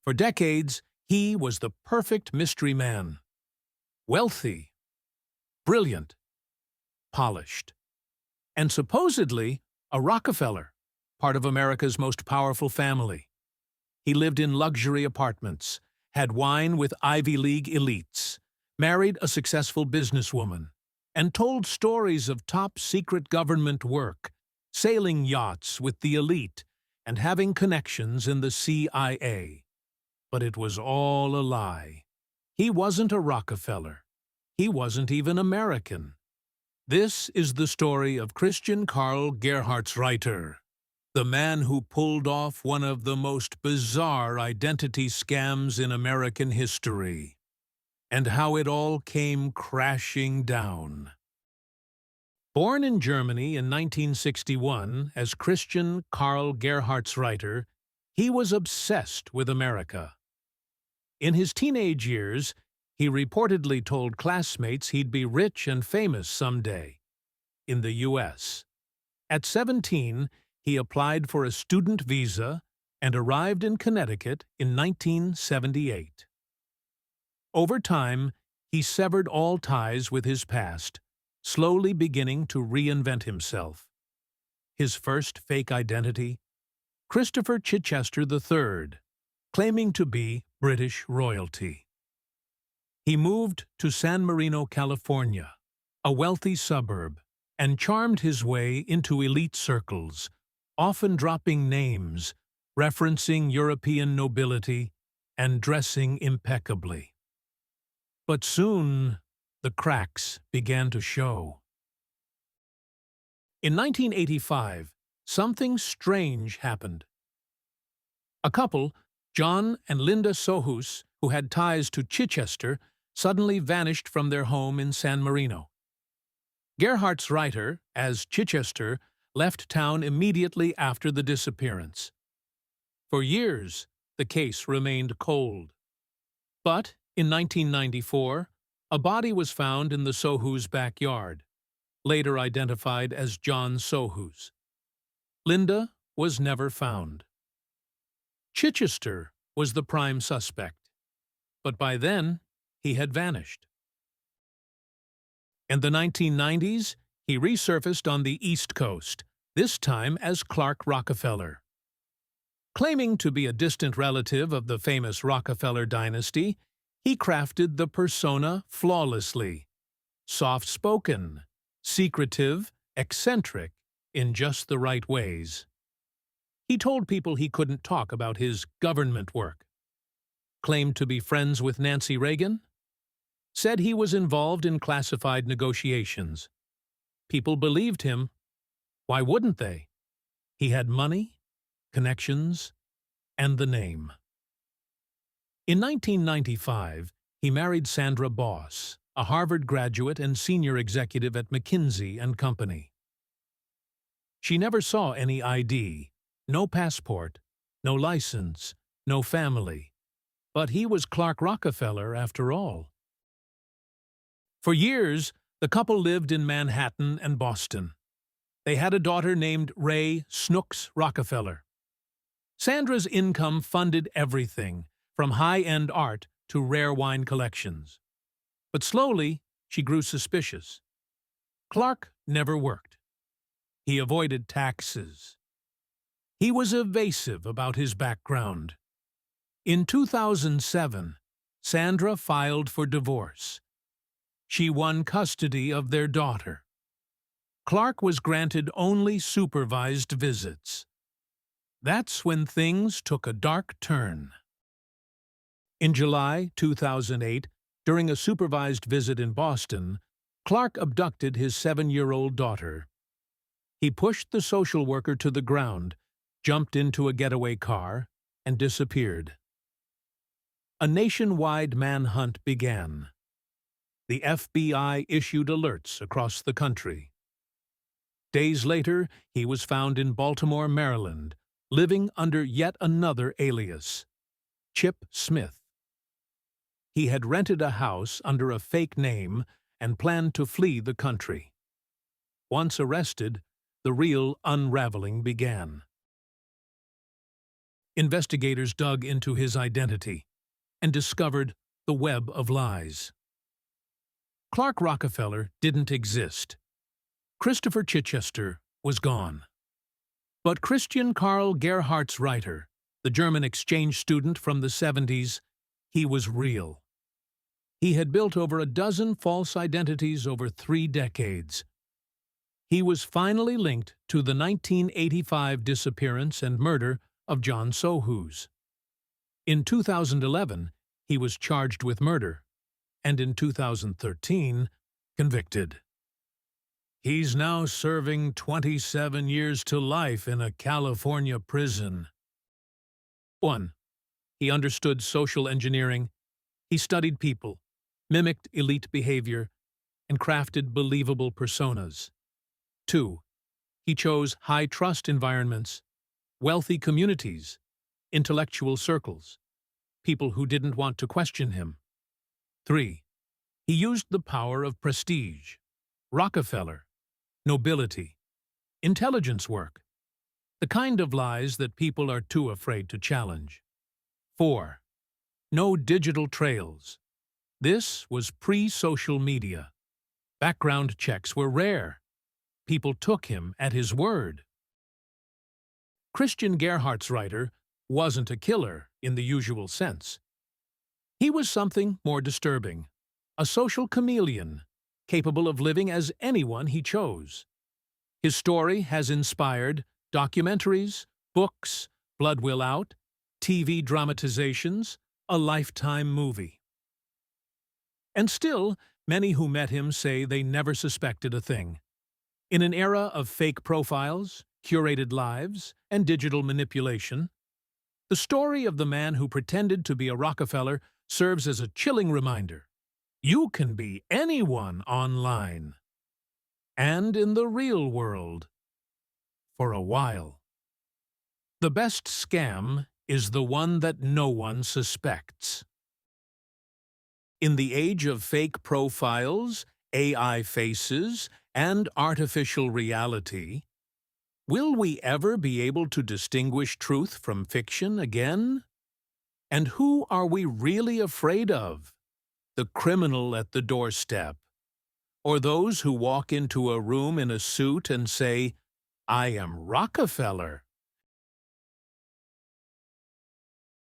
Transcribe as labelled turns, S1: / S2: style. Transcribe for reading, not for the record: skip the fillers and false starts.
S1: For decades, he was the perfect mystery man. Wealthy, brilliant, polished, and supposedly a Rockefeller, part of America's most powerful family. He lived in luxury apartments, had wine with Ivy League elites, married a successful businesswoman, and told stories of top-secret government work, sailing yachts with the elite, and having connections in the CIA. But it was all a lie. He wasn't a Rockefeller. He wasn't even American. This is the story of Christian Karl Gerhartsreiter, the man who pulled off one of the most bizarre identity scams in American history, and how it all came crashing down. Born in Germany in 1961 as Christian Karl Gerhartsreiter, he was obsessed with America. In his teenage years, he reportedly told classmates he'd be rich and famous someday in the U.S. At 17, he applied for a student visa and arrived in Connecticut in 1978. Over time, he severed all ties with his past, slowly beginning to reinvent himself. His first fake identity? Christopher Chichester III, claiming to be British royalty. He moved to San Marino, California, a wealthy suburb, and charmed his way into elite circles, often dropping names, referencing European nobility, and dressing impeccably. But soon, the cracks began to show. In 1985, something strange happened. A couple, John and Linda Sohus, who had ties to Chichester, suddenly vanished from their home in San Marino. Gerhartsreiter, as Chichester, left town immediately after the disappearance. For years, the case remained cold. But in 1994, a body was found in the Sohus' backyard, later identified as John Sohus. Linda was never found. Chichester was the prime suspect, but by then, he had vanished. In the 1990s, he resurfaced on the East Coast, this time as Clark Rockefeller. Claiming to be a distant relative of the famous Rockefeller dynasty, he crafted the persona flawlessly. Soft-spoken, secretive, eccentric, in just the right ways. He told people he couldn't talk about his government work. Claimed to be friends with Nancy Reagan. Said he was involved in classified negotiations. People believed him. Why wouldn't they? He had money, connections, and the name. In 1995, he married Sandra Boss, a Harvard graduate and senior executive at McKinsey & Company. She never saw any ID, no passport, no license, no family. But he was Clark Rockefeller after all. For years, the couple lived in Manhattan and Boston. They had a daughter named Ray Snooks Rockefeller. Sandra's income funded everything, from high-end art to rare wine collections. But slowly, she grew suspicious. Clark never worked. He avoided taxes. He was evasive about his background. In 2007, Sandra filed for divorce. She won custody of their daughter. Clark was granted only supervised visits. That's when things took a dark turn. In July 2008, during a supervised visit in Boston, Clark abducted his 7-year-old daughter. He pushed the social worker to the ground, jumped into a getaway car, and disappeared. A nationwide manhunt began. The FBI issued alerts across the country. Days later, he was found in Baltimore, Maryland, living under yet another alias, Chip Smith. He had rented a house under a fake name and planned to flee the country. Once arrested, the real unraveling began. Investigators dug into his identity and discovered the web of lies. Clark Rockefeller didn't exist. Christopher Chichester was gone. But Christian Karl Gerhartsreiter, the German exchange student from the 70s, he was real. He had built over a dozen false identities over 3 decades. He was finally linked to the 1985 disappearance and murder of John Sohus. In 2011, he was charged with murder, and in 2013, convicted. He's now serving 27 years to life in a California prison. 1. He understood social engineering. He studied people, mimicked elite behavior, and crafted believable personas. 2. He chose high-trust environments, wealthy communities, intellectual circles, people who didn't want to question him. 3. He used the power of prestige, Rockefeller, nobility, intelligence work, the kind of lies that people are too afraid to challenge. 4. No digital trails. This was pre-social media. Background checks were rare. People took him at his word. Christian Gerhartsreiter wasn't a killer in the usual sense. He was something more disturbing, a social chameleon, capable of living as anyone he chose. His story has inspired documentaries, books, Blood Will Out, TV dramatizations, a Lifetime movie. And still, many who met him say they never suspected a thing. In an era of fake profiles, curated lives, and digital manipulation, the story of the man who pretended to be a Rockefeller serves as a chilling reminder. You can be anyone online. And in the real world. For a while. The best scam is the one that no one suspects. In the age of fake profiles, AI faces, and artificial reality, will we ever be able to distinguish truth from fiction again? And who are we really afraid of? The criminal at the doorstep? Or those who walk into a room in a suit and say, "I am Rockefeller"?